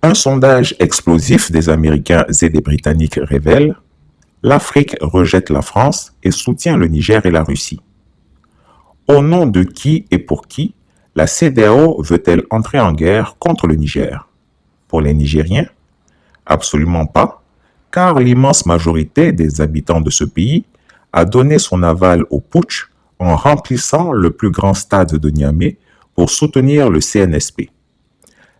Un sondage explosif des Américains et des Britanniques révèle: l'Afrique rejette la France et soutient le Niger et la Russie. Au nom de qui et pour qui la CEDEAO veut-elle entrer en guerre contre le Niger? Pour les Nigériens? Absolument pas, car l'immense majorité des habitants de ce pays a donné son aval au putsch en remplissant le plus grand stade de Niamey pour soutenir le CNSP.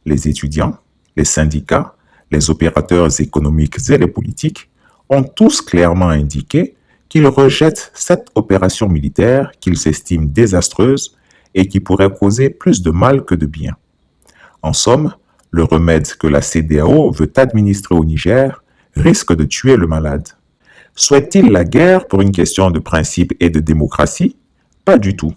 Les étudiants, les syndicats, les opérateurs économiques et les politiques ont tous clairement indiqué qu'ils rejettent cette opération militaire qu'ils estiment désastreuse et qui pourrait causer plus de mal que de bien. En somme, le remède que la CEDEAO veut administrer au Niger risque de tuer le malade. Souhaite-t-il la guerre pour une question de principe et de démocratie? Pas du tout.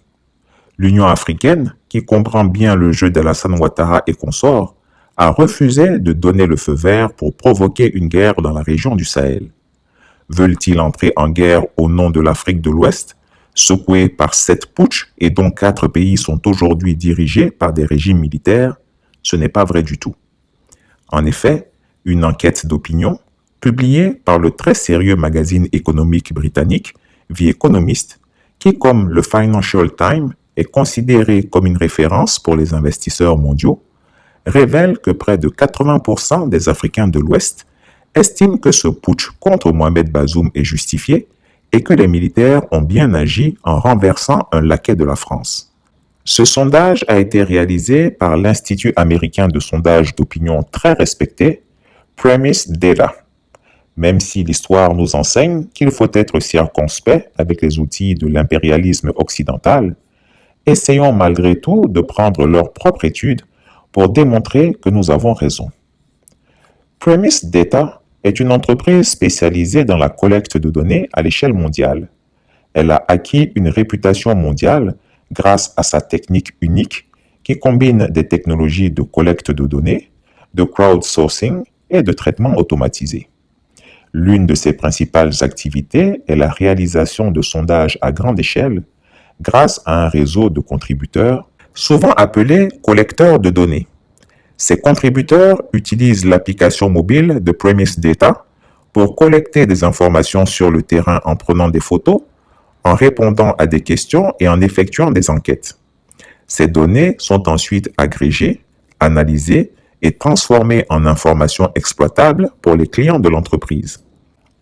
L'Union africaine, qui comprend bien le jeu d'Alassane Ouattara et consorts, a refusé de donner le feu vert pour provoquer une guerre dans la région du Sahel. Veulent-ils entrer en guerre au nom de l'Afrique de l'Ouest, secouée par 7 putschs et dont 4 pays sont aujourd'hui dirigés par des régimes militaires? Ce n'est pas vrai du tout. En effet, une enquête d'opinion, publiée par le très sérieux magazine économique britannique The Economist, qui, comme le Financial Times, est considéré comme une référence pour les investisseurs mondiaux, révèle que près de 80% des Africains de l'Ouest estiment que ce putsch contre Mohamed Bazoum est justifié et que les militaires ont bien agi en renversant un laquais de la France. Ce sondage a été réalisé par l'Institut américain de sondage d'opinion très respecté, Premise Data. Même si l'histoire nous enseigne qu'il faut être circonspect avec les outils de l'impérialisme occidental, essayons malgré tout de prendre leur propre étude pour démontrer que nous avons raison. Premise Data est une entreprise spécialisée dans la collecte de données à l'échelle mondiale. Elle a acquis une réputation mondiale grâce à sa technique unique qui combine des technologies de collecte de données, de crowdsourcing et de traitement automatisé. L'une de ses principales activités est la réalisation de sondages à grande échelle grâce à un réseau de contributeurs, souvent appelés collecteurs de données. Ces contributeurs utilisent l'application mobile de Premise Data pour collecter des informations sur le terrain en prenant des photos, en répondant à des questions et en effectuant des enquêtes. Ces données sont ensuite agrégées, analysées et transformées en informations exploitables pour les clients de l'entreprise.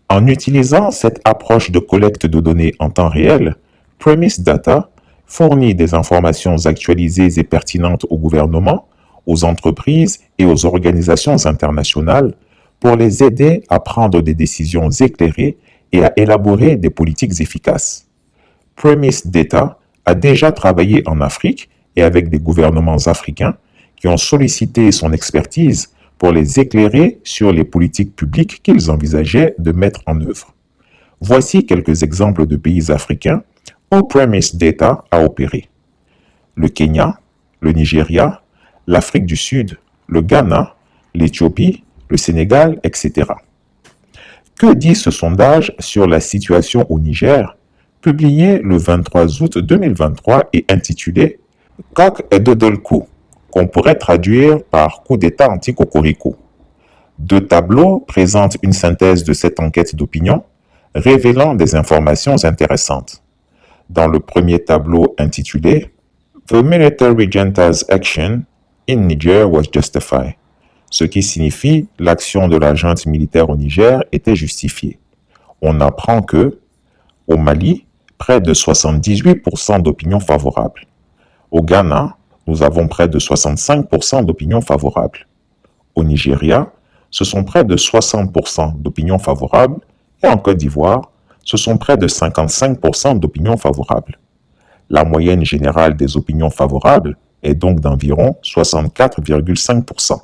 En utilisant cette approche de collecte de données en temps réel, Premise Data fournit des informations actualisées et pertinentes au gouvernement, aux entreprises et aux organisations internationales pour les aider à prendre des décisions éclairées et à élaborer des politiques efficaces. Premise Data a déjà travaillé en Afrique et avec des gouvernements africains qui ont sollicité son expertise pour les éclairer sur les politiques publiques qu'ils envisageaient de mettre en œuvre. Voici quelques exemples de pays africains où Premise Data a opéré: le Kenya, le Nigeria, l'Afrique du Sud, le Ghana, l'Éthiopie, le Sénégal, etc. Que dit ce sondage sur la situation au Niger, publié le 23 août 2023 et intitulé « Coq et Dodolkou », qu'on pourrait traduire par « coup d'État anti-cocorico ». 2 tableaux présentent une synthèse de cette enquête d'opinion, révélant des informations intéressantes. Dans le premier tableau intitulé « The military junta's action in Niger was justified », ce qui signifie « l'action de la junte militaire au Niger était justifiée ». On apprend que, au Mali, près de 78% d'opinions favorables. Au Ghana, nous avons près de 65% d'opinions favorables. Au Nigeria, ce sont près de 60% d'opinions favorables et en Côte d'Ivoire, ce sont près de 55% d'opinions favorables. La moyenne générale des opinions favorables est donc d'environ 64,5%.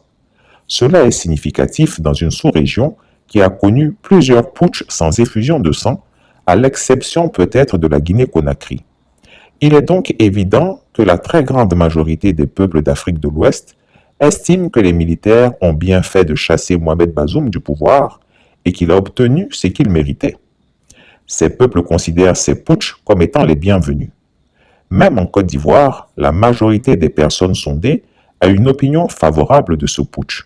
Cela est significatif dans une sous-région qui a connu plusieurs putschs sans effusion de sang, à l'exception peut-être de la Guinée-Conakry. Il est donc évident que la très grande majorité des peuples d'Afrique de l'Ouest estiment que les militaires ont bien fait de chasser Mohamed Bazoum du pouvoir et qu'il a obtenu ce qu'il méritait. Ces peuples considèrent ces putschs comme étant les bienvenus. Même en Côte d'Ivoire, la majorité des personnes sondées a une opinion favorable de ce putsch.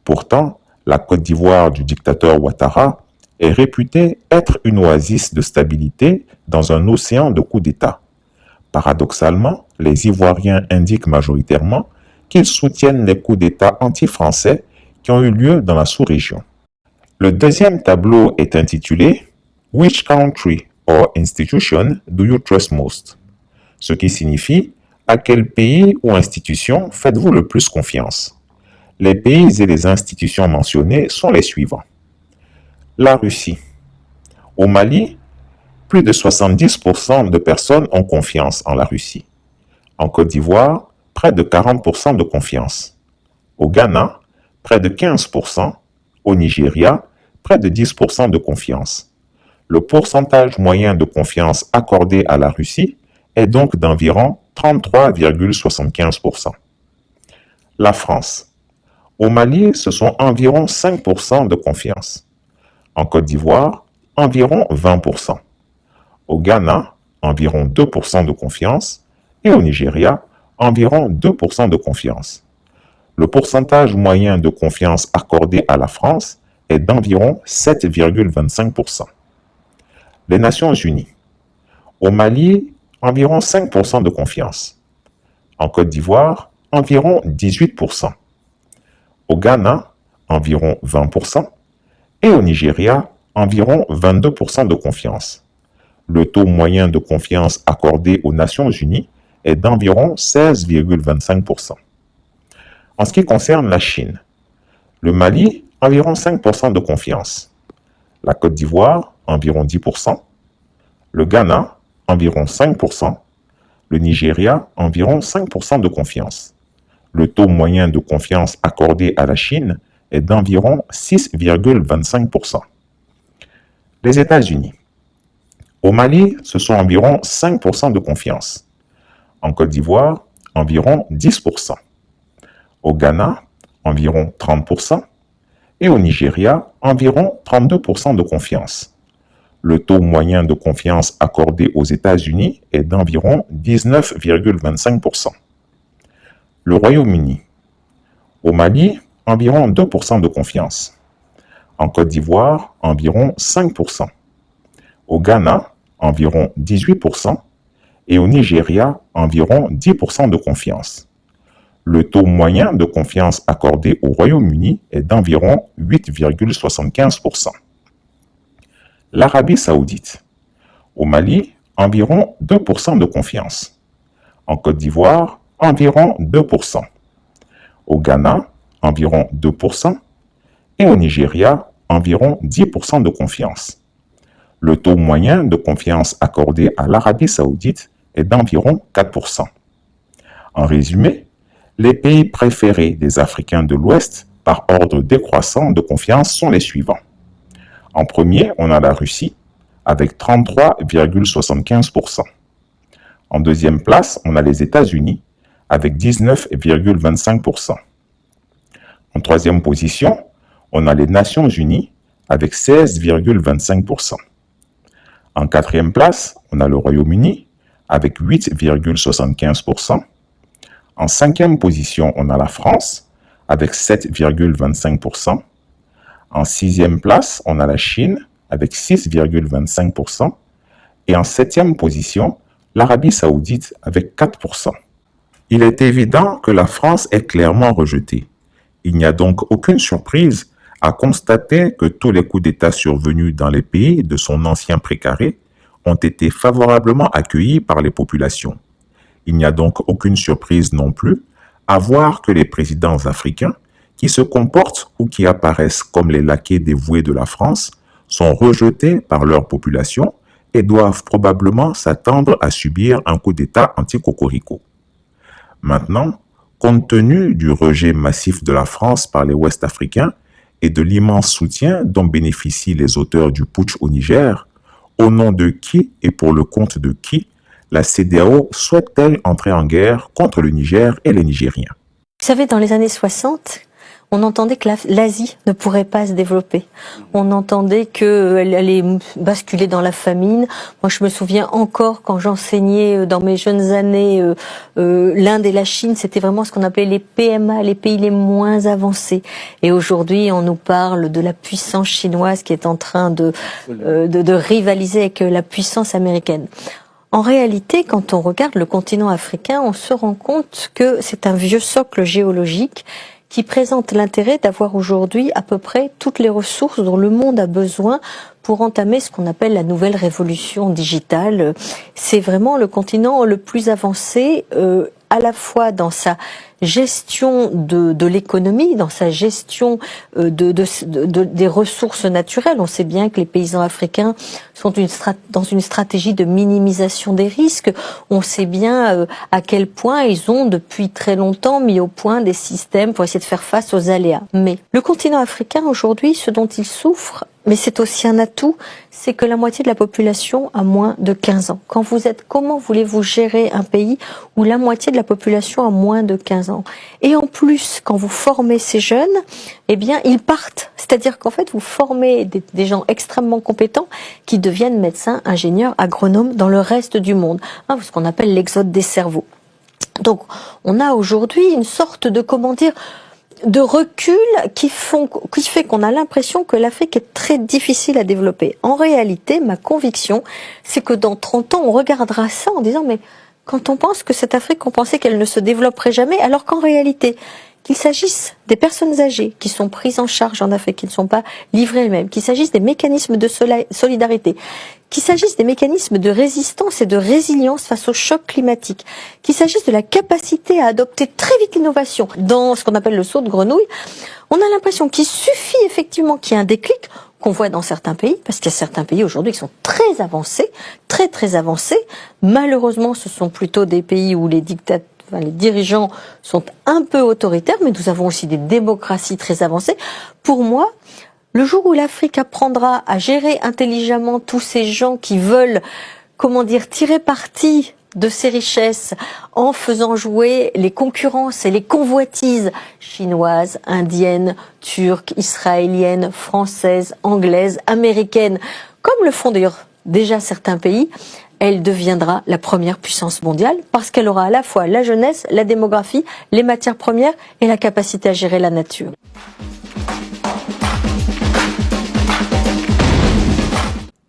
Pourtant, la Côte d'Ivoire du dictateur Ouattara est réputée être une oasis de stabilité dans un océan de coups d'État. Paradoxalement, les Ivoiriens indiquent majoritairement qu'ils soutiennent les coups d'État anti-français qui ont eu lieu dans la sous-région. Le deuxième tableau est intitulé « Which country or institution do you trust most ?» ce qui signifie « À quel pays ou institution faites-vous le plus confiance ?» Les pays et les institutions mentionnés sont les suivants. La Russie. Au Mali, plus de 70% de personnes ont confiance en la Russie. En Côte d'Ivoire, près de 40% de confiance. Au Ghana, près de 15%. Au Nigeria, près de 10% de confiance. Le pourcentage moyen de confiance accordé à la Russie est donc d'environ 33,75%. La France. Au Mali, ce sont environ 5% de confiance. En Côte d'Ivoire, environ 20%. Au Ghana, environ 2% de confiance. Et au Nigeria, environ 2% de confiance. Le pourcentage moyen de confiance accordé à la France est d'environ 7,25%. Les Nations Unies. Au Mali, environ 5% de confiance. En Côte d'Ivoire, environ 18%. Au Ghana, environ 20%. Et au Nigeria, environ 22% de confiance. Le taux moyen de confiance accordé aux Nations Unies est d'environ 16,25%. En ce qui concerne la Chine, le Mali, environ 5% de confiance. La Côte d'Ivoire, environ 10%. Le Ghana, environ 5%. Le Nigeria, environ 5% de confiance. Le taux moyen de confiance accordé à la Chine est d'environ 6,25%. Les États-Unis. Au Mali, ce sont environ 5% de confiance. En Côte d'Ivoire, environ 10%. Au Ghana, environ 30%. Et au Nigeria, environ 32% de confiance. Le taux moyen de confiance accordé aux États-Unis est d'environ 19,25%. Le Royaume-Uni. Au Mali, environ 2% de confiance. En Côte d'Ivoire, environ 5%. Au Ghana, environ 18%. Et au Nigeria, environ 10% de confiance. Le taux moyen de confiance accordé au Royaume-Uni est d'environ 8,75%. L'Arabie saoudite. Au Mali, environ 2% de confiance. En Côte d'Ivoire, environ 2%. Au Ghana, environ 2%. Et au Nigeria, environ 10% de confiance. Le taux moyen de confiance accordé à l'Arabie saoudite est d'environ 4%. En résumé, les pays préférés des Africains de l'Ouest par ordre décroissant de confiance sont les suivants. En premier, on a la Russie avec 33,75%. En deuxième place, on a les États-Unis avec 19,25%. En troisième position, on a les Nations Unies avec 16,25%. En quatrième place, on a le Royaume-Uni avec 8,75%. En cinquième position, on a la France avec 7,25%. En sixième place, on a la Chine avec 6,25%. Et en septième position, l'Arabie saoudite avec 4%. Il est évident que la France est clairement rejetée. Il n'y a donc aucune surprise à constater que tous les coups d'État survenus dans les pays de son ancien précaré ont été favorablement accueillis par les populations. Il n'y a donc aucune surprise non plus à voir que les présidents africains qui se comportent ou qui apparaissent comme les laquais dévoués de la France sont rejetés par leur population et doivent probablement s'attendre à subir un coup d'État anti-cocorico. Maintenant, compte tenu du rejet massif de la France par les Ouest-Africains et de l'immense soutien dont bénéficient les auteurs du putsch au Niger, au nom de qui et pour le compte de qui la CEDEAO souhaite-t-elle entrer en guerre contre le Niger et les Nigériens? Vous savez, dans les années 60, on entendait que l'Asie ne pourrait pas se développer. On entendait qu'elle allait basculer dans la famine. Moi, je me souviens encore quand j'enseignais dans mes jeunes années l'Inde et la Chine, c'était vraiment ce qu'on appelait les PMA, les pays les moins avancés. Et aujourd'hui, on nous parle de la puissance chinoise qui est en train de rivaliser avec la puissance américaine. En réalité, quand on regarde le continent africain, on se rend compte que c'est un vieux socle géologique qui présente l'intérêt d'avoir aujourd'hui à peu près toutes les ressources dont le monde a besoin pour entamer ce qu'on appelle la nouvelle révolution digitale. C'est vraiment le continent le plus avancé, à la fois dans sa gestion de l'économie, dans sa gestion des ressources naturelles. On sait bien que les paysans africains sont dans une stratégie de minimisation des risques. On sait bien à quel point ils ont depuis très longtemps mis au point des systèmes pour essayer de faire face aux aléas. Mais le continent africain aujourd'hui, ce dont il souffre, mais c'est aussi un atout, c'est que la moitié de la population a moins de 15 ans. Comment voulez-vous gérer un pays où la moitié de la population a moins de 15 ans? Et en plus, quand vous formez ces jeunes, eh bien, ils partent. C'est-à-dire qu'en fait, vous formez des gens extrêmement compétents qui deviennent médecins, ingénieurs, agronomes dans le reste du monde. Ce qu'on appelle l'exode des cerveaux. Donc, on a aujourd'hui une sorte de, de recul qui fait qu'on a l'impression que l'Afrique est très difficile à développer. En réalité, ma conviction, c'est que dans 30 ans, on regardera ça en disant, mais quand on pense que cette Afrique, on pensait qu'elle ne se développerait jamais, alors qu'en réalité, qu'il s'agisse des personnes âgées qui sont prises en charge en Afrique, qui ne sont pas livrées elles-mêmes, qu'il s'agisse des mécanismes de solidarité, qu'il s'agisse des mécanismes de résistance et de résilience face aux chocs climatiques, qu'il s'agisse de la capacité à adopter très vite l'innovation dans ce qu'on appelle le saut de grenouille, on a l'impression qu'il suffit effectivement qu'il y ait un déclic qu'on voit dans certains pays, parce qu'il y a certains pays aujourd'hui qui sont très avancés, très avancés. Malheureusement, ce sont plutôt des pays où les dirigeants sont un peu autoritaires, mais nous avons aussi des démocraties très avancées. Pour moi, le jour où l'Afrique apprendra à gérer intelligemment tous ces gens qui veulent, tirer parti de ces richesses en faisant jouer les concurrences et les convoitises chinoises, indiennes, turques, israéliennes, françaises, anglaises, américaines, comme le font d'ailleurs déjà certains pays, elle deviendra la première puissance mondiale parce qu'elle aura à la fois la jeunesse, la démographie, les matières premières et la capacité à gérer la nature.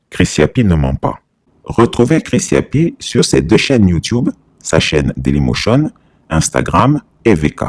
Chris Yapi ne ment pas. Retrouvez Chris Yapi sur ses 2 chaînes YouTube, sa chaîne Dailymotion, Instagram et VK.